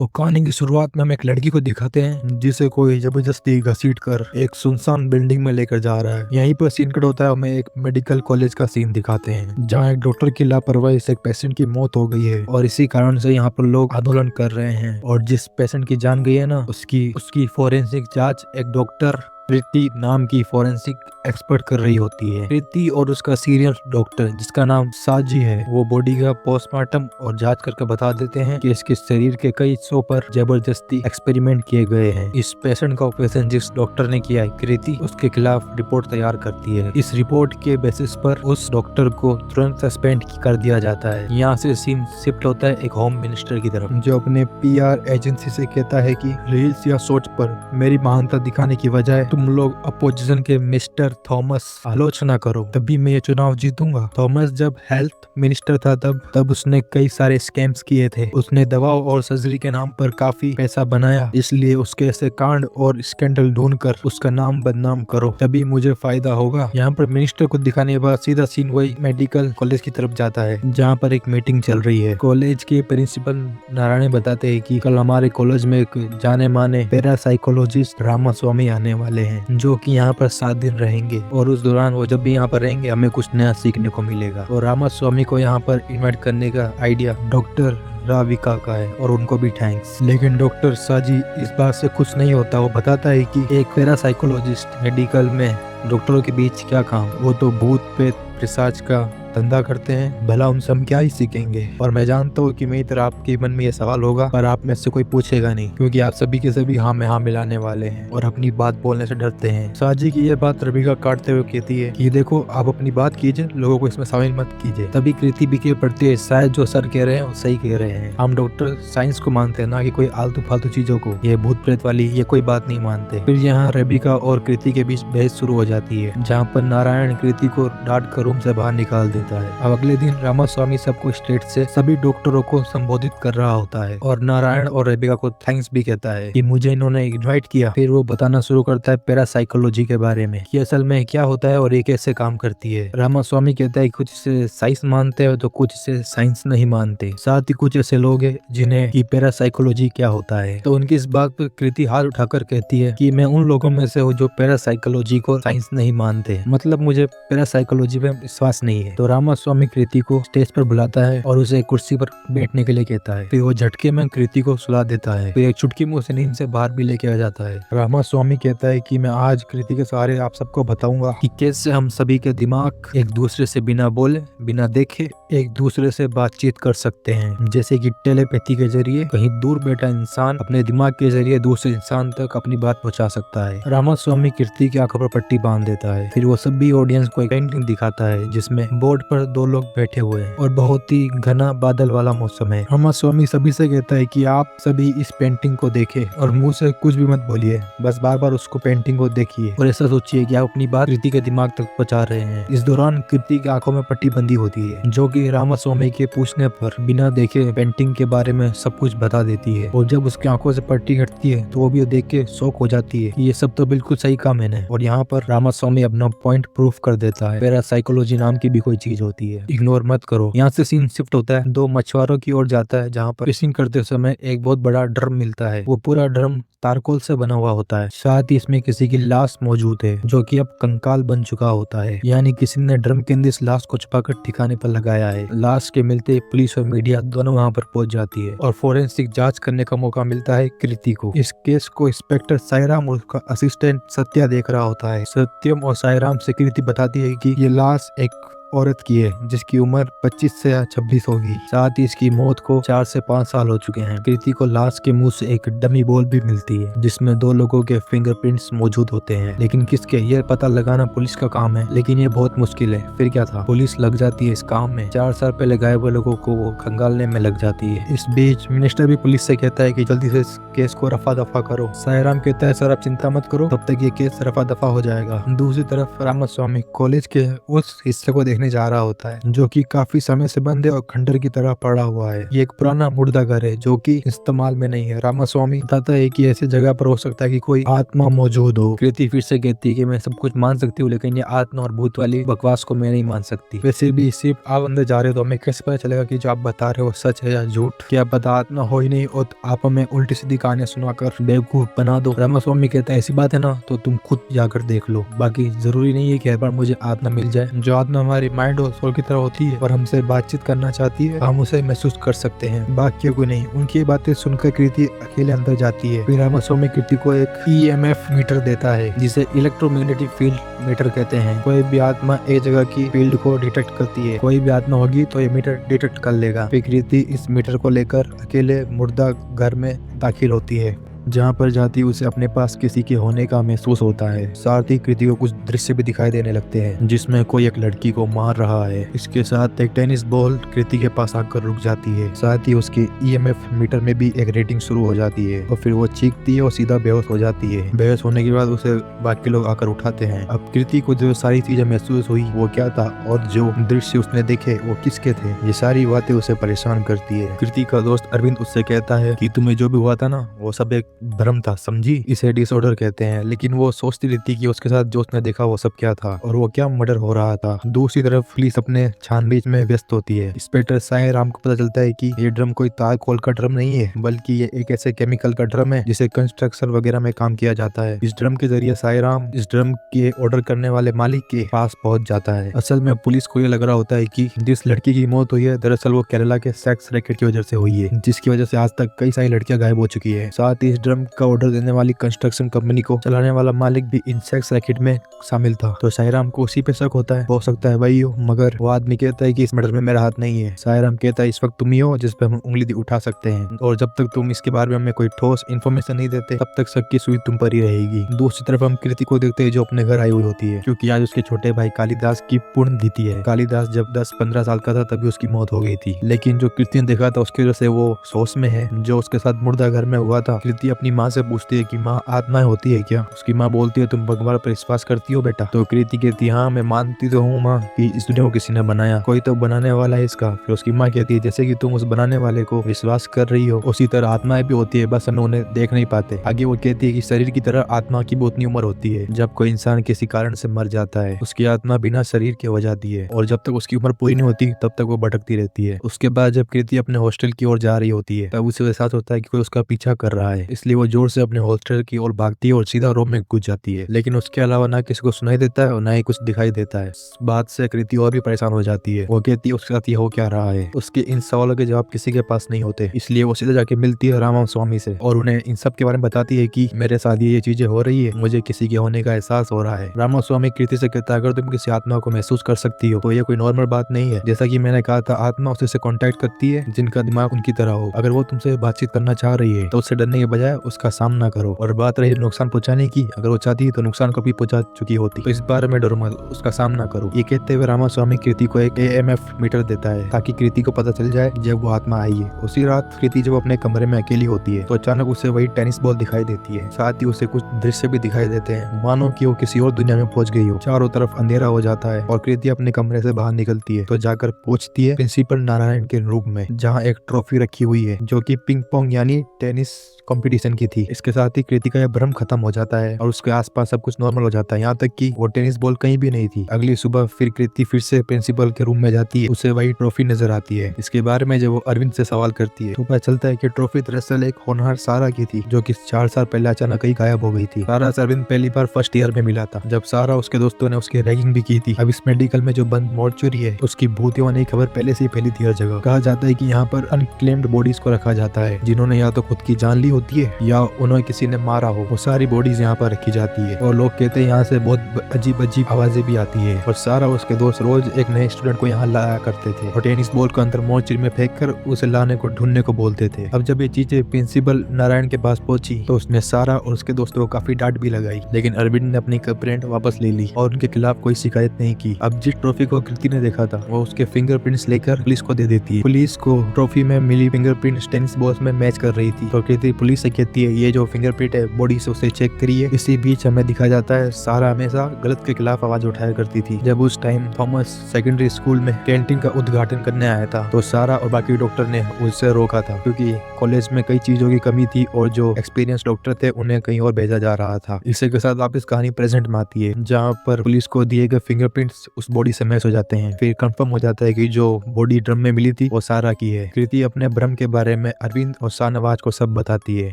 तो कहानी की शुरुआत में हम एक लड़की को दिखाते हैं जिसे कोई जबरदस्ती घसीट कर एक सुनसान बिल्डिंग में लेकर जा रहा है। यहीं पर सीन कट होता है। हमें एक मेडिकल कॉलेज का सीन दिखाते हैं जहां एक डॉक्टर की लापरवाही से एक पेशेंट की मौत हो गई है और इसी कारण से यहाँ पर लोग आंदोलन कर रहे हैं। और जिस पेशेंट की जान गई है ना, उसकी फोरेंसिक जांच एक डॉक्टर प्रीति नाम की फोरेंसिक एक्सपर्ट कर रही होती है। प्रीति और उसका सीनियर डॉक्टर जिसका नाम साजी है, वो बॉडी का पोस्टमार्टम और जांच करके बता देते हैं कि इसके शरीर के कई हिस्सों पर जबरदस्ती एक्सपेरिमेंट किए गए हैं। इस पेशेंट का ऑपरेशन जिस डॉक्टर ने किया है कृति, उसके खिलाफ रिपोर्ट तैयार करती है। इस रिपोर्ट के बेसिस पर उस डॉक्टर को तुरंत सस्पेंड कर दिया जाता है। यहाँ से सीन शिफ्ट होता है एक होम मिनिस्टर की तरफ, जो अपने PR एजेंसी से कहता है कि रील्स या शॉर्ट्स पर मेरी महानता दिखाने की बजाय तुम लोग अपोजिशन के मिस्टर थॉमस आलोचना करो, तभी मैं ये चुनाव जीतूंगा। थॉमस जब हेल्थ मिनिस्टर था तब उसने कई सारे स्कैम्स किए थे। उसने दवाओं और सर्जरी के नाम पर काफी पैसा बनाया, इसलिए उसके ऐसे कांड और स्कैंडल ढूंढकर उसका नाम बदनाम करो, तभी मुझे फायदा होगा। यहाँ पर मिनिस्टर को दिखाने के बाद सीधा सीन वही मेडिकल कॉलेज की तरफ जाता है जहाँ पर एक मीटिंग चल रही है। कॉलेज के प्रिंसिपल नारायण बताते हैं कि कल हमारे कॉलेज में एक जाने माने पैरासाइकोलॉजिस्ट रामास्वामी आने वाले हैं जो कि यहाँ पर 7 दिन रहेंगे और उस दौरान वो जब भी यहाँ पर रहेंगे हमें कुछ नया सीखने को मिलेगा। और रामास्वामी को यहाँ पर इन्वाइट करने का आइडिया डॉक्टर राविका का है और उनको भी थैंक्स। लेकिन डॉक्टर साजी इस बात से खुश नहीं होता। वो बताता है कि एक पैरासाइकोलॉजिस्ट मेडिकल में डॉक्टरों के बीच क्या काम, वो तो भूत प्रेत पिशाच का धंधा करते हैं, भला उनसे हम क्या ही सीखेंगे। और मैं जानता हूँ कि मेरी तरह आपके मन में ये सवाल होगा, पर आप में से कोई पूछेगा नहीं क्योंकि आप सभी के सभी हाँ में हाँ मिलाने वाले हैं और अपनी बात बोलने से डरते हैं। साजी की ये बात रबिका काटते हुए कहती है कि देखो आप अपनी बात कीजिए, लोगों को इसमें शामिल मत कीजिए। तभी कृति बिके पड़ती है, शायद जो सर कह रहे हैं वो सही कह रहे हैं। हम डॉक्टर साइंस को मानते हैं, ना कि कोई आलतू फालतू चीजों को। ये भूत प्रेत वाली ये कोई बात नहीं मानते। फिर यहाँ रबिका और कृति के बीच बहस शुरू हो जाती है जहाँ पर नारायण कृति को डांट कर रूम से बाहर निकाल देता है। अब अगले दिन रामास्वामी सबको स्टेट से सभी डॉक्टरों को संबोधित कर रहा होता है और नारायण और रेबिका को थैंक्स भी कहता है कि मुझे इन्होंने इनवाइट किया। फिर वो बताना शुरू करता है पैरासाइकोलॉजी के बारे में कि असल में क्या होता है और ये कैसे काम करती है। रामास्वामी कहता है कुछ इसे साइंस मानते हैं तो कुछ इसे साइंस नहीं मानते, साथ ही कुछ ऐसे लोग हैं जिन्हें कि पैरासाइकोलॉजी क्या होता है। तो उनकी इस बात पर कृति हाथ उठाकर कहती है कि मैं उन लोगों में से हूँ जो पैरासाइकोलॉजी को साइंस नहीं मानते, मतलब मुझे पैरासाइकोलॉजी पे विश्वास नहीं है। तो रामास्वामी कृति को स्टेज पर बुलाता है और उसे कुर्सी पर बैठने के लिए कहता है। फिर वो झटके में कृति को सुला देता है, फिर एक चुटकी में उसे नींद से बाहर भी लेके आ जाता है। रामास्वामी कहता है कि मैं आज कृति के सहारे आप सबको बताऊंगा कि कैसे हम सभी के दिमाग एक दूसरे से बिना बोले बिना देखे एक दूसरे से बातचीत कर सकते हैं, जैसे कि टेलीपैथी के जरिए कहीं दूर बैठा इंसान अपने दिमाग के जरिए दूसरे इंसान तक अपनी बात पहुंचा सकता है। रामास्वामी कृति की आंखों पर पट्टी बांध देता है। फिर वो सभी ऑडियंस को एक पेंटिंग दिखाता है जिसमें बोर्ड पर 2 लोग बैठे हुए हैं और बहुत ही घना बादल वाला मौसम है। रामास्वामी सभी से कहता है कि आप सभी इस पेंटिंग को देखें और मुंह से कुछ भी मत बोलिए, बस बार बार उसको पेंटिंग को देखिए और ऐसा सोचिए कि आप अपनी बात कृति के दिमाग तक पहुंचा रहे हैं। इस दौरान कृति की आंखों में पट्टी बंदी होती है जो कि रामास्वामी के पूछने पर बिना देखे पेंटिंग के बारे में सब कुछ बता देती है। और जब उसकी आंखों से पट्टी हटती है तो वो भी देख के शॉक हो जाती है कि ये सब तो बिल्कुल सही कहा मैंने। और यहाँ पर रामास्वामी अपना पॉइंट प्रूफ कर देता है, पैरासाइकोलॉजी नाम की भी कोई चीज होती है, इग्नोर मत करो। यहाँ से सीन शिफ्ट होता है 2 मछुआरों की ओर जाता है जहाँ पर फिशिंग करते समय एक बहुत बड़ा ड्रम मिलता है। वो पूरा ड्रम तारकोल से बना हुआ होता है, साथ ही इसमें किसी की लाश मौजूद है जो कि अब कंकाल बन चुका होता है, यानी किसी ने ड्रम के अंदर इस लाश को छुपाकर ठिकाने पर लगाया है। लाश के मिलते पुलिस और मीडिया दोनों वहाँ पर पहुंच जाती है और फोरेंसिक जांच करने का मौका मिलता है कृति को। इस केस को इंस्पेक्टर साईराम और उसका असिस्टेंट सत्या देख रहा होता है। सत्यम और साईराम से कृति बताती है कि ये लाश एक औरत की है जिसकी उम्र 25 से 26 होगी, साथ ही इसकी मौत को 4 से 5 साल हो चुके हैं। कृति को लाश के मुंह से एक डमी बॉल भी मिलती है जिसमें 2 लोगों के फिंगरप्रिंट्स मौजूद होते हैं, लेकिन किसके ये पता लगाना पुलिस का काम है, लेकिन ये बहुत मुश्किल है। फिर क्या था, पुलिस लग जाती है इस काम में। 4 साल पहले गायब हुए लोगों को वो खंगालने में लग जाती है। इस बीच मिनिस्टर भी पुलिस से कहता है कि जल्दी से इस केस को रफा दफा करो। साईराम कहता है सर आप चिंता मत करो, तब तक ये केस रफा दफा हो जाएगा। दूसरी तरफ रामास्वामी कॉलेज के उस हिस्से को देखने देखने जा रहा होता है जो कि काफी समय से बंद है और खंडर की तरह पड़ा हुआ है। ये एक पुराना मुर्दा घर है जो कि इस्तेमाल में नहीं है। रामास्वामी बताता है कि ऐसी जगह पर हो सकता है कि कोई आत्मा मौजूद हो। कृति फिर से कहती है कि मैं सब कुछ मान सकती हूँ लेकिन ये आत्मा और भूत वाली बकवास को मैं नहीं मान सकती। वैसे भी सिर्फ आप अंदर जा रहे हो तो हमें कैसे पता चलेगा कि जो आप बता रहे हो सच है या झूठ? क्या पता आत्मा हो ही नहीं और आप हमें उल्टी सीधी कहानियां सुनाकर बेवकूफ बना दो। रामास्वामी कहता है ऐसी बात है ना तो तुम खुद जाकर देख लो, बाकी जरूरी नहीं है कि हर बार मुझे आत्मा मिल जाए। जो आत्मा हमारी माइंड और सोल की तरह होती है और हमसे बातचीत करना चाहती है हम उसे महसूस कर सकते हैं, बाकियों को नहीं। उनकी बातें सुनकर कृति अकेले अंदर जाती है। फिर रामास्वामी कृति को एक EMF मीटर देता है जिसे इलेक्ट्रोमैग्नेटिक फील्ड मीटर कहते हैं। कोई भी आत्मा एक जगह की फील्ड को डिटेक्ट करती है। कोई भी आत्मा होगी तो ये मीटर डिटेक्ट कर लेगा। फिर कृति इस मीटर को लेकर अकेले मुर्दा घर में दाखिल होती है। जहाँ पर जाती उसे अपने पास किसी के होने का महसूस होता है। साथ ही कृति को कुछ दृश्य भी दिखाई देने लगते हैं जिसमें कोई एक लड़की को मार रहा है। इसके साथ एक टेनिस बॉल कृति के पास आकर रुक जाती है। साथ ही उसके EMF मीटर में भी एक रेटिंग शुरू हो जाती है और फिर वो चीखती है और सीधा बेहोश हो जाती है। बेहोश होने के बाद उसे बाकी लोग आकर उठाते हैं। अब कृति को जो सारी चीजें महसूस हुई वो क्या था और जो दृश्य उसने देखे वो किसके थे, ये सारी बातें उसे परेशान करती है। कृति का दोस्त अरविंद उससे कहता है कि तुम्हें जो भी हुआ था ना वो सब एक भ्रम था, समझी? इसे डिसऑर्डर कहते हैं। लेकिन वो सोचती रहती कि उसके साथ जो उसने देखा वो सब क्या था और वो क्या मर्डर हो रहा था। दूसरी तरफ पुलिस अपने छानबीन में व्यस्त होती है। इंस्पेक्टर साई राम को पता चलता है कि ये ड्रम कोई तार खोल का ड्रम नहीं है बल्कि ये एक ऐसे केमिकल का ड्रम है जिसे कंस्ट्रक्शन वगैरह में काम किया जाता है। इस ड्रम के जरिए साई राम इस ड्रम के ऑर्डर करने वाले मालिक के पास पहुंच जाता है। असल में पुलिस को ये लग रहा होता है कि जिस लड़की की मौत हुई है दरअसल वो केरला के सेक्स रैकेट की वजह से हुई है, जिसकी वजह से आज तक कई सारी लड़कियां गायब हो चुकी है। साथ ही इस ड्रम का ऑर्डर देने वाली कंस्ट्रक्शन कंपनी को चलाने वाला मालिक भी इन सेक्स रैकेट में शामिल था। तो साईराम को उसी पे शक होता है, हो सकता है वही हो, मगर वो आदमी कहता है कि इस मर्डर में मेरा हाथ नहीं है। साईराम कहता है इस वक्त तुम ही हो जिस पे हम उंगली उठा सकते हैं और जब तक तुम इसके बारे में हमें कोई ठोस इन्फॉर्मेशन नहीं देते तब तक शक की सुई तुम पर ही रहेगी। दूसरी तरफ हम कृति को देखते हैं जो अपने घर आई हुई होती है क्योंकि आज उसके छोटे भाई कालिदास की पुण्यतिथि है। कालिदास जब 10-15 साल का था तभी उसकी मौत हो गई थी, लेकिन जो कृति ने देखा था उसकी वजह से वो सोच में है। जो उसके साथ मुर्दा घर में हुआ था, कृति अपनी माँ से पूछती है कि माँ आत्माएं होती है क्या? उसकी माँ बोलती है तुम भगवान पर विश्वास करती हो बेटा? तो कृति कहती है हाँ मैं मानती तो हूँ माँ कि इस दुनिया को किसी ने बनाया, कोई तो बनाने वाला है इसका। फिर उसकी माँ कहती है जैसे कि तुम उस बनाने वाले को विश्वास कर रही हो उसी तरह आत्माएं भी होती है, बस हम उन्हें देख नहीं पाते। आगे वो कहती है कि शरीर की तरह आत्मा की भी उतनी उम्र होती है। जब कोई इंसान किसी कारण से मर जाता है उसकी आत्मा बिना शरीर के हो जाती है और जब तक उसकी उम्र पूरी नहीं होती तब तक वो भटकती रहती है। उसके बाद जब कृति अपने हॉस्टल की ओर जा रही होती है तब उसे एहसास होता है कि कोई उसका पीछा कर रहा है, इसलिए वो जोर से अपने हॉस्टल की ओर भागती है और सीधा रूम में घुस जाती है। लेकिन उसके अलावा ना किसी को सुनाई देता है और ना ही कुछ दिखाई देता है। इस बात से कृति और भी परेशान हो जाती है। वो कहती है उसके साथ ये हो क्या रहा है। उसके इन सवालों के जवाब किसी के पास नहीं होते, इसलिए वो सीधा जाके मिलती है रामास्वामी से और उन्हें इन सब के बारे में बताती है कि मेरे साथ ये चीजें हो रही है, मुझे किसी के होने का एहसास हो रहा है। रामास्वामी कृति से कहता है अगर तुम किसी आत्मा को महसूस कर सकती हो तो ये कोई नॉर्मल बात नहीं है। जैसा कि मैंने कहा था आत्मा उसे कांटेक्ट करती है जिनका दिमाग उनकी तरह हो। अगर वो तुमसे बातचीत करना चाह रही है तो उससे डरने के बजाय उसका सामना करो। और बात रही नुकसान पहुंचाने की, अगर वो चाहती है तो नुकसान को भी पहुंचा चुकी होती, तो इस बारे में डरो मत, उसका सामना करो। ये कहते हुए रामास्वामी कृति को एक EMF मीटर देता है ताकि कृति को पता चल जाए जब वो आत्मा आई है। उसी रात कृति जब अपने कमरे में अकेली होती है तो अचानक उसे वही टेनिस बॉल दिखाई देती है। साथ ही उसे कुछ दृश्य भी दिखाई देते हैं मानो कि वो किसी और दुनिया में पहुंच गई हो। चारों तरफ अंधेरा हो जाता है और कृति अपने कमरे से बाहर निकलती है तो जाकर पहुंचती है प्रिंसिपल नारायण के रूम में जहाँ एक ट्रॉफी रखी हुई है जो कि पिंग पोंग यानी टेनिस कंपटीशन की थी। इसके साथ ही कृति का यह भ्रम खत्म हो जाता है और उसके आसपास सब कुछ नॉर्मल हो जाता है, यहाँ तक कि वो टेनिस बॉल कहीं भी नहीं थी। अगली सुबह फिर कृति फिर से प्रिंसिपल के रूम में जाती है, उसे वही ट्रॉफी नजर आती है। इसके बारे में जब वो अरविंद से सवाल करती है तो पता चलता है कि ट्रॉफी दरअसल एक होनहार सारा की थी जो कि 4 साल पहले अचानक ही गायब हो गई थी। सारा से अरविंद पहली बार फर्स्ट ईयर में मिला था जब सारा उसके दोस्तों ने उसकी रैगिंग भी की थी। अब इस मेडिकल में जो बंद मॉर्चुरी है उसकी भूतियों वाली खबर पहले से ही फैली थी हर जगह। कहा जाता है कि यहाँ पर अनक्लेम्ड बॉडीज को रखा जाता है जिन्होंने या तो खुद की जान ली होती है या उन्हें किसी ने मारा हो, वो सारी बॉडीज यहाँ पर रखी जाती है। और लोग कहते हैं यहाँ से बहुत अजीब अजीब आवाजें भी आती है। और सारा उसके दोस्त रोज एक नए स्टूडेंट को यहाँ लाया करते थे और टेनिस बॉल को अंदर मॉर्चरी में फेंक कर उसे लाने को ढूंढने को बोलते थे। अब जब ये चीजें प्रिंसिपल नारायण के पास पहुंची तो उसने सारा और उसके दोस्तों को काफी डांट भी लगाई, लेकिन अरविंद ने अपनी कंप्लेंट वापस ले ली और उनके खिलाफ कोई शिकायत नहीं की। अब जिस ट्रॉफी को कृति ने देखा था वो उसके फिंगरप्रिंट्स लेकर पुलिस को दे देती है। पुलिस को ट्रॉफी में मिली फिंगरप्रिंट्स टेनिस बॉल में मैच कर रही थी तो कृति पुलिस से कहती है ये जो फिंगरप्रिंट है बॉडी से उसे चेक करिए। इसी बीच हमें दिखाया जाता है सारा हमेशा गलत के खिलाफ आवाज उठाया करती थी। जब उस टाइम थॉमस सेकेंडरी स्कूल में कैंटीन का उद्घाटन करने आया था तो सारा और बाकी डॉक्टर ने उससे रोका था, क्योंकि कॉलेज में कई चीजों की कमी थी और जो एक्सपीरियंस डॉक्टर थे उन्हें कहीं और भेजा जा रहा था। इसी के साथ वापस कहानी प्रेजेंट में आती है, जहाँ पर पुलिस को दिए गए फिंगरप्रिंट्स उस बॉडी से मैच हो जाते हैं। फिर कंफर्म हो जाता है कि जो बॉडी ड्रम में मिली थी वो सारा की है। कृति अपने भ्रम के बारे में अरविंद और शाहनवाज को सब बताती है।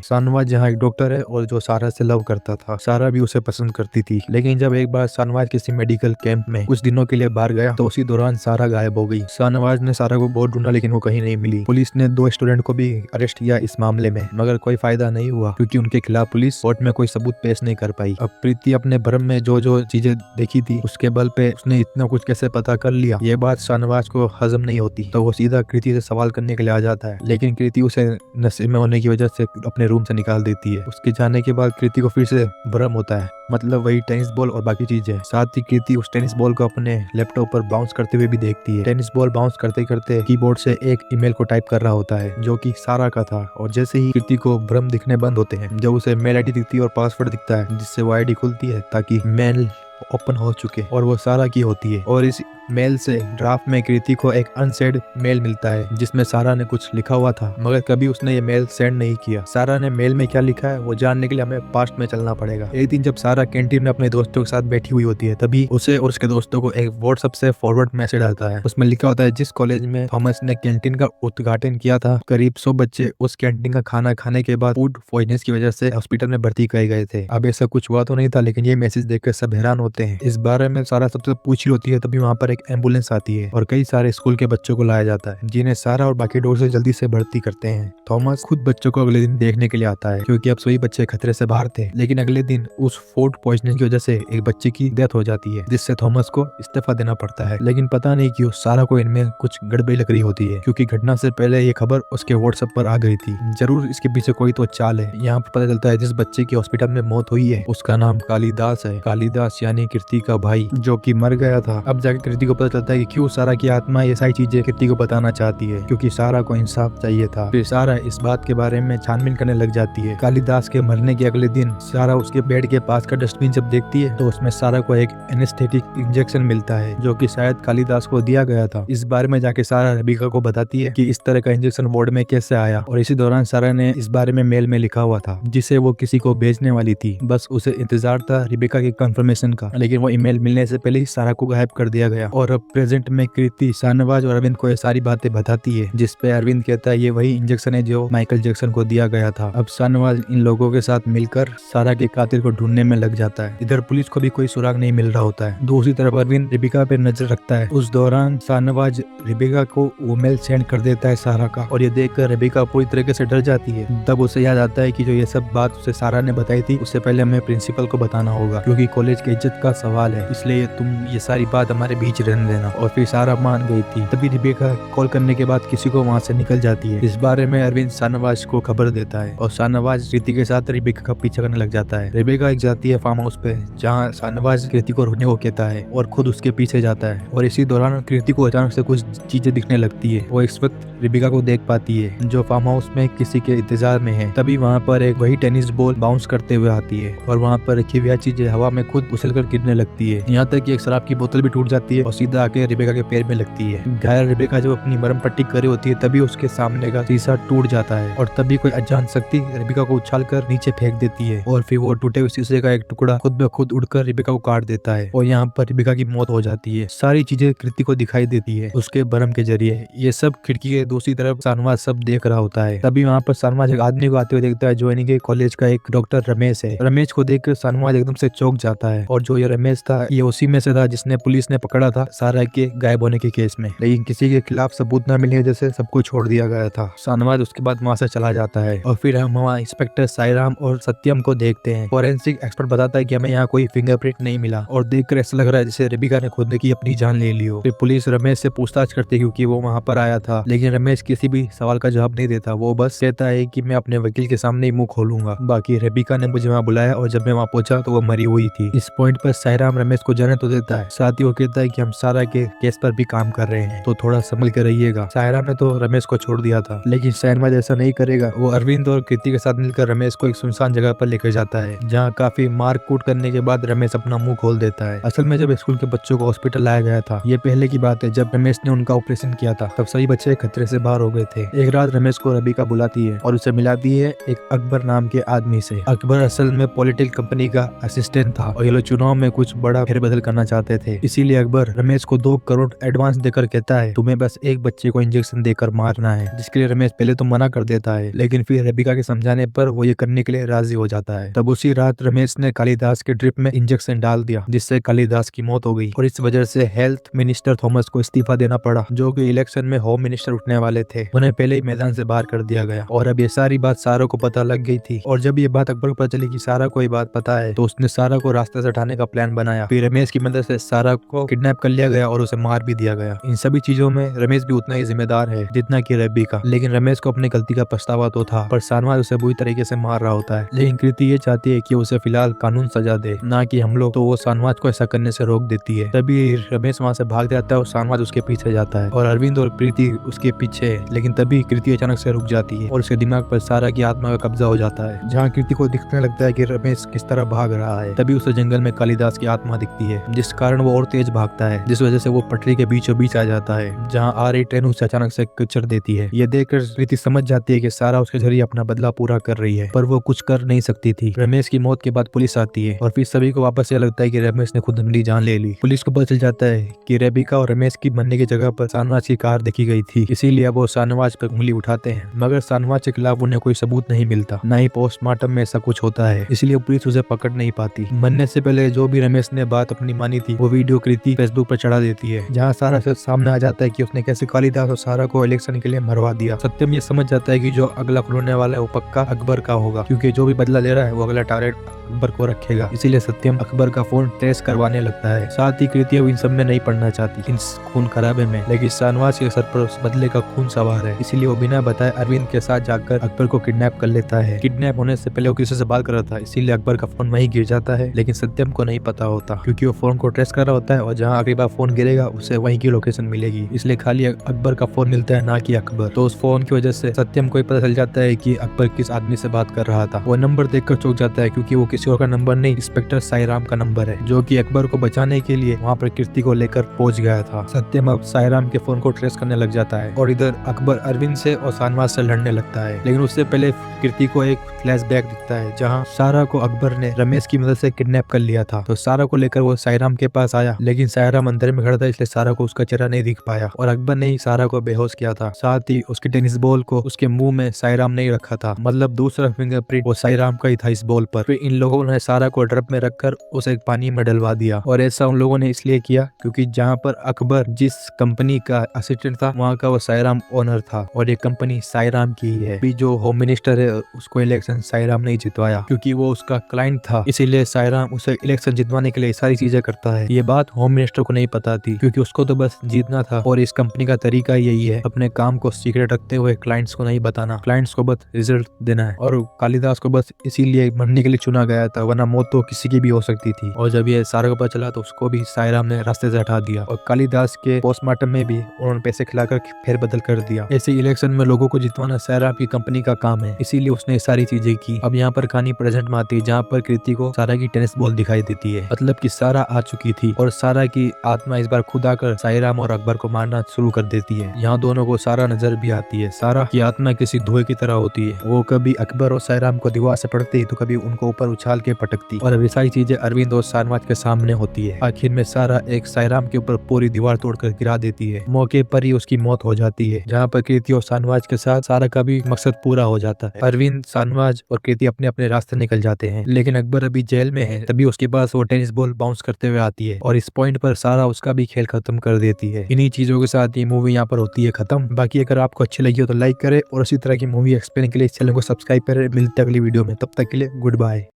शाहनवाज यहाँ एक डॉक्टर है और जो सारा से लव करता था, सारा भी उसे पसंद करती थी। लेकिन जब एक बार शाहनवाज किसी मेडिकल कैंप में कुछ दिनों के लिए बाहर गया तो उसी दौरान सारा गायब हो गई। शाहनवाज ने सारा को बहुत ढूंढा लेकिन वो कहीं नहीं मिली। पुलिस ने 2 स्टूडेंट को भी अरेस्ट किया इस मामले में, मगर कोई फायदा नहीं हुआ क्योंकि उनके खिलाफ पुलिस कोर्ट में कोई सबूत पेश नहीं कर पाई। अब प्रीति अपने भ्रम में जो जो चीजें देखी थी उसके बल पे उसने इतना कुछ कैसे पता कर लिया, ये बात शाहनवाज को हजम नहीं होती। तो वो सीधा कृति से सवाल करने के लिए आ जाता है, लेकिन कृति उसे नशे में होने की वजह से अपने रूम से निकाल देती है। उसके जाने के बाद कृति को फिर से भ्रम होता है, मतलब वही टेनिस बॉल और बाकी चीजें। साथ ही कृति उस टेनिस बॉल को अपने लैपटॉप पर बाउंस करते हुए भी देखती है। टेनिस बॉल बाउंस करते करते कीबोर्ड से एक ईमेल को टाइप कर रहा होता है जो कि सारा का था। और जैसे ही कृति को भ्रम दिखने बंद होते हैं, जब उसे मेल आईडी दिखती है और पासवर्ड दिखता है जिससे वो आईडी खुलती है ताकि मेल ओपन हो चुके और वो सारा की होती है। और इस मेल से ड्राफ्ट में कृति को एक अनसेंड मेल मिलता है जिसमें सारा ने कुछ लिखा हुआ था, मगर कभी उसने ये मेल सेंड नहीं किया। सारा ने मेल में क्या लिखा है वो जानने के लिए हमें पास्ट में चलना पड़ेगा। एक दिन जब सारा कैंटीन में अपने दोस्तों के साथ बैठी हुई होती है, तभी उसे और उसके दोस्तों को एक व्हाट्सएप से फॉरवर्ड मैसेज आता है। उसमें लिखा होता है जिस कॉलेज में थॉमस ने कैंटीन का उद्घाटन किया था, करीब 100 बच्चे उस कैंटीन का खाना खाने के बाद फूड पॉइजनिंग की वजह से हॉस्पिटल में भर्ती किए गए थे। अब ऐसा कुछ हुआ तो नहीं था, लेकिन ये मैसेज देखकर सब हैरान होते हैं। इस बारे में सारा सबसे पूछ रही होती है, तभी वहाँ पर एक एम्बुलेंस आती है और कई सारे स्कूल के बच्चों को लाया जाता है, जिन्हें सारा और बाकी डॉक्टर जल्दी से भर्ती करते हैं। थॉमस खुद बच्चों को अगले दिन देखने के लिए आता है क्योंकि अब सभी बच्चे खतरे से बाहर थे। लेकिन अगले दिन उस फूड पॉइजनिंग की वजह से एक बच्चे की डेथ हो जाती है, जिससे थॉमस को इस्तीफा देना पड़ता है। लेकिन पता नहीं क्यों सारा को इनमें कुछ गड़बड़ी लग रही होती है, क्योंकि घटना से पहले ये खबर उसके व्हाट्सएप पर आ गई थी। जरूर इसके पीछे कोई तो चाल है। यहाँ पर पता चलता है जिस बच्चे की हॉस्पिटल में मौत हुई है उसका नाम कालिदास है। कालिदास यानी कृति का भाई, जो कि मर गया था। अब जाके कृति को पता चलता है कि क्यों सारा की आत्मा ये सारी चीजें कृति को बताना चाहती है, क्योंकि सारा को इंसाफ चाहिए था। फिर सारा इस बात के बारे में छानबीन करने लग जाती है। कालिदास के मरने के अगले दिन सारा उसके बेड के पास का डस्टबिन जब देखती है तो उसमें सारा को एक एनेस्थेटिक इंजेक्शन मिलता है जो कि शायद कालिदास को दिया गया था। इस बारे में जाके सारा रेबिका को बताती है कि इस तरह का इंजेक्शन वार्ड में कैसे आया, और इसी दौरान सारा ने इस बारे में मेल में लिखा हुआ था जिसे वो किसी को भेजने वाली थी। बस उसे इंतजार था रेबिका की कंफर्मेशन का, लेकिन वो ईमेल मिलने से पहले ही सारा को गायब कर दिया गया। और अब प्रेजेंट में कृति शाहनवाज और अरविंद को ये सारी बातें बताती है, जिसपे अरविंद कहता है ये वही इंजेक्शन है जो माइकल जैक्सन को दिया गया था। अब शाहनवाज इन लोगों के साथ मिलकर सारा के कातिल को ढूंढने में लग जाता है। इधर पुलिस को भी कोई सुराग नहीं मिल रहा होता है। दूसरी तरफ अरविंद रेबिका पे नजर रखता है। उस दौरान शाहनवाज रेबिका को वो मेल सेंड कर देता है सारा का, और ये देखकर रेबिका पूरी तरीके से डर जाती है। तब उसे याद आता है कि जो ये सब बात उसे सारा ने बताई थी उससे पहले हमें प्रिंसिपल को बताना होगा, क्योंकि कॉलेज की इज्जत का सवाल है, इसलिए तुम ये सारी बात हमारे बीच रहने देना। और फिर सारा मान गई थी। तभी रेबिका कॉल करने के बाद किसी को वहाँ से निकल जाती है। इस बारे में अरविंद शाहनवाज को खबर देता है और शाहनवाज कृति के साथ रेबिका का पीछा करने लग जाता है। रेबिका एक जाती है फार्म हाउस पे, जहाँ शाहनवाज कृति को रुकने को कहता है और खुद उसके पीछे जाता है। और इसी दौरान कृति को अचानक से कुछ चीजें दिखने लगती है। वो इस वक्त रेबिका को देख पाती है जो फार्म हाउस में किसी के इंतजार में है। तभी वहाँ पर एक वही टेनिस बॉल बाउंस करते हुए आती है और वहाँ पर रखी हुई चीजें हवा में खुद उछलकर गिरने लगती है। यहाँ तक कि एक शराब की बोतल भी टूट जाती है और सीधा आके रेबिका के पैर में लगती है। घायल रेबिका जब अपनी मरहम पट्टी कर रही होती है तभी उसके सामने का शीशा टूट जाता है और तभी कोई अजान शक्ति रेबिका को उछालकर नीचे फेंक देती है और फिर वो टूटे हुए शीशे का एक टुकड़ा खुद ब खुद उड़कर रेबिका को काट देता है और यहाँ पर रेबिका की मौत हो जाती है। सारी चीजें कृति को दिखाई देती है उसके भ्रम के जरिए। ये सब खिड़की के दूसरी तरफ शाहनवाज सब देख रहा होता है। तभी वहाँ पर शाहनवाज एक आदमी को आते हुए देखता है जो यानी कि कॉलेज का एक डॉक्टर रमेश है। रमेश को देखकर शाहनवाज एकदम से चौंक जाता है और जो ये रमेश था ये उसी में से था जिसने पुलिस ने पकड़ा था सारा के गायब होने के केस में, लेकिन किसी के खिलाफ सबूत न मिलने की वजह से सबको छोड़ दिया गया था। शाहनवाज उसके बाद वहाँ से चला जाता है और फिर हम वहाँ इंस्पेक्टर साईराम और सत्यम को देखते हैं। फॉरेंसिक एक्सपर्ट बताता है कि हमें यहाँ कोई फिंगरप्रिंट नहीं मिला और देखकर ऐसा लग रहा है जैसे रेबिका ने खुद की अपनी जान ले ली हो। फिर पुलिस रमेश से पूछताछ करती है क्योंकि वो वहाँ पर आया था, लेकिन रमेश किसी भी सवाल का जवाब नहीं देता। वो बस कहता है कि मैं अपने वकील के सामने ही मुंह खोलूंगा, बाकी रेबिका ने मुझे वहाँ बुलाया और जब मैं वहाँ पहुंचा तो वो मरी हुई थी। इस पॉइंट पर साईराम रमेश को जाने तो देता है, साथ ही वो कहता है कि हम सारा के केस पर भी काम कर रहे हैं, तो थोड़ा संभल के रहिएगा। सायरा ने तो रमेश को छोड़ दिया था, लेकिन शहनवाज ऐसा नहीं करेगा। वो अरविंद और कृति के साथ मिलकर रमेश को एक सुनसान जगह पर लेकर जाता है, जहाँ काफी मार कूट करने के बाद रमेश अपना मुंह खोल देता है। असल में जब स्कूल के बच्चों को हॉस्पिटल लाया गया था, ये पहले की बात है, जब रमेश ने उनका ऑपरेशन किया था, तब सभी बच्चे खतरे से बाहर हो गए थे। एक रात रमेश को रबिका बुलाती है और उसे मिलाती है एक अकबर नाम के आदमी से। अकबर असल में पॉलिटिकल कंपनी का असिस्टेंट था और ये लोग चुनाव में कुछ बड़ा फेरबदल करना चाहते थे। इसीलिए अकबर रमेश को 2 करोड़ एडवांस देकर कहता है, तुम्हें बस एक बच्चे को इंजेक्शन देकर मारना है, जिसके लिए रमेश पहले तो मना कर देता है, लेकिन फिर रबिका के समझाने पर वो ये करने के लिए राजी हो जाता है। तब उसी रात रमेश ने कालिदास के ड्रिप में इंजेक्शन डाल दिया, जिससे कालिदास की मौत हो गई और इस वजह से हेल्थ मिनिस्टर थॉमस को इस्तीफा देना पड़ा, जो कि इलेक्शन में होम मिनिस्टर उठने वाले थे। उन्हें पहले ही मैदान से बाहर कर दिया गया और अब ये सारी बात सारा को पता लग गई थी। और जब ये बात अकबर को पता चली कि सारा को ये बात पता है, तो उसने सारा को रास्ते से हटाने का प्लान बनाया। फिर रमेश की मदद से सारा को किडनैप कर लिया गया और उसे मार भी दिया गया। इन सभी चीजों में रमेश भी उतना ही जिम्मेदार है जितना कि रबिका। लेकिन रमेश को अपनी गलती का पछतावा तो था, पर शहनवाज उसे बुरी तरीके से मार रहा होता है। लेकिन कृति ये चाहती है कि उसे फिलहाल कानून सजा दे, ना कि हम लोग, तो वो शहनवाज को ऐसा करने से रोक देती है। तभी रमेश वहाँ से भाग जाता है और शहनवाज उसके पीछे जाता है और अरविंद और प्रीति उसके पीछे है। लेकिन तभी कृति अचानक से रुक जाती है और उसके दिमाग पर सारा की आत्मा का कब्जा हो जाता है, जहाँ कृति को दिखने लगता है कि रमेश किस तरह भाग रहा है। तभी उसे जंगल में कालिदास की आत्मा दिखती है, जिस कारण वो और तेज भागता है, जिस वजह से वो पटरी के बीचों बीच आ जाता है, जहाँ आ रही ट्रेन उसे अचानक से कुचल देती है। ये देखकर कृति समझ जाती है कि सारा उसके जरिए अपना बदला पूरा कर रही है, पर वो कुछ कर नहीं सकती थी। रमेश की मौत के बाद पुलिस आती है और फिर सभी को वापस ये लगता है कि रमेश ने खुद अपनी जान ले ली। पुलिस को पता चल जाता है कि रबिका और रमेश की मरने की जगह पर शहनवाज की कार देखी गई थी, इसीलिए अब वो शहनवाज पर उंगली उठाते हैं। मगर शहनवाज के खिलाफ उन्हें कोई सबूत नहीं मिलता, न ही पोस्टमार्टम में ऐसा कुछ होता है, इसलिए पुलिस उसे पकड़ नहीं पाती। मरने से पहले जो भी रमेश ने बात अपनी मानी थी, वो वीडियो कृति फेसबुक पर चढ़ा देती है, जहाँ सारा से सामने आ जाता है कि उसने कैसे कालिदास और सारा को इलेक्शन के लिए मरवा दिया। सत्यम ये समझ जाता है कि जो अगला खुलने वाला है वो पक्का अकबर का होगा, क्योंकि जो भी बदला ले रहा है वो अगला टारगेट अकबर को रखेगा। इसीलिए सत्यम अकबर का फोन ट्रेस करवाने लगता है। साथ ही कृति अब इन सब में नहीं पड़ना चाहती, इन खून खराबे में, लेकिन शहनवाज के सर पर उस बदले का खून सवार है, इसीलिए वो बिना बताए अरविंद के साथ जाकर अकबर को किडनैप कर लेता है। किडनैप होने से पहले वो किसी से बात कर रहा था, इसीलिए अकबर का फोन वहीं गिर जाता है, लेकिन सत्यम को नहीं पता होता, क्योंकि वो फोन को ट्रेस कर रहा होता है और जहाँ अगली बार फोन गिरेगा उसे वहीं की लोकेशन मिलेगी, इसलिए खाली अकबर का फोन मिलता है, ना कि अकबर। तो उस फोन की वजह से सत्यम को पता चल जाता है कि अकबर किस आदमी से बात कर रहा था। वो नंबर देखकर चौंक जाता है, क्योंकि वो किसी और का नंबर नहीं, इंस्पेक्टर साईराम का नंबर है, जो कि अकबर को बचाने के लिए वहाँ पर कृति को लेकर पहुंच गया था। सत्यम अब साईराम के फोन को ट्रेस करने लग जाता है और इधर अकबर अरविंद से और शहनवाज से लड़ने लगता है। लेकिन उससे पहले कृति को एक फ्लैशबैक दिखता है, जहाँ सारा को अकबर ने रमेश की मदद से किडनैप कर लिया था। तो सारा को लेकर वो साईराम के पास आया, लेकिन साईराम अंदर में खड़ा था, इसलिए सारा को उसका चेहरा नहीं दिख पाया और अकबर ने ही सारा को बेहोश किया था। साथ ही उसके टेनिस बॉल को उसके मुंह में साईराम नहीं रखा था, मतलब दूसरा फिंगरप्रिंट वो साईराम का ही था इस बॉल पर। फिर इन लोगों ने सारा को ड्रप में रखकर उसे पानी में डलवा दिया और ऐसा उन लोगों ने इसलिए किया क्योंकि जहाँ पर अकबर जिस कंपनी का असिस्टेंट था, वहाँ का वो साईराम ओनर था और ये कंपनी साईराम की ही है। अभी जो होम मिनिस्टर है उसको इलेक्शन साईराम ने जितवाया, क्योंकि वो उसका क्लाइंट था, इसीलिए साईराम उसे इलेक्शन जितवाने के लिए सारी चीजें करता है। ये बात होम मिनिस्टर को नहीं पता थी, क्योंकि उसको तो बस जीतना था और इस कंपनी का तरीका यही है, अपने काम को सीक्रेट रखते हुए क्लाइंट्स को नहीं बताना, क्लाइंट्स को बस रिजल्ट देना है। और कालिदास को बस इसीलिए मरने के लिए चुना गया था, वरना मौत तो किसी की भी हो सकती थी। और जब ये सारा को पता चला तो उसको भी साईराम ने रास्ते से हटा दिया और कालिदास के पोस्टमार्टम में भी उन्होंने पैसे खिलाकर फेरबदल कर दिया। ऐसे इलेक्शन में लोगों को जितवाना साईराम की कंपनी का काम है, इसीलिए उसने सारी चीजें की। अब यहाँ पर कहानी प्रेजेंट में आती है, जहाँ पर कृति को सारा की टेनिस बॉल दिखाई देती है, मतलब कि सारा आ चुकी थी और सारा की आत्मा इस बार खुद आकर साईराम और अकबर को मारना शुरू कर देती है। यहाँ दोनों को सारा नजर भी आती है। सारा की आत्मा किसी धुएं की तरह होती है, वो कभी अकबर और साईराम को दीवार से पटकती तो कभी उनको ऊपर उछाल के पटकती, और अभी सारी चीजें अरविंद और शहनवाज के सामने होती है। आखिर में सारा एक साईराम के ऊपर पूरी दीवार तोड़कर गिरा देती है। मौके पर ही उसकी मौत हो जाती है, जहाँ पर कृति और शहनवाज के साथ सारा का भी मकसद पूरा हो जाता है। अरविंद, शहनवाज और कृति अपने अपने रास्ते निकल जाते हैं, लेकिन अकबर अभी जेल में है। तभी उसके पास वो टेनिस बॉल बाउंस करते हुए आती है और इस पॉइंट पर सारा उसका भी खेल खत्म कर देती है। इन्हीं चीजों के साथ ये मूवी यहाँ पर होती है खत्म। बाकी अगर आपको अच्छी लगी हो तो लाइक करें और इसी तरह की मूवी एक्सप्लेन के लिए इस चैनल को सब्सक्राइब करें। मिलते हैं अगली वीडियो में, तब तक के लिए गुड बाय।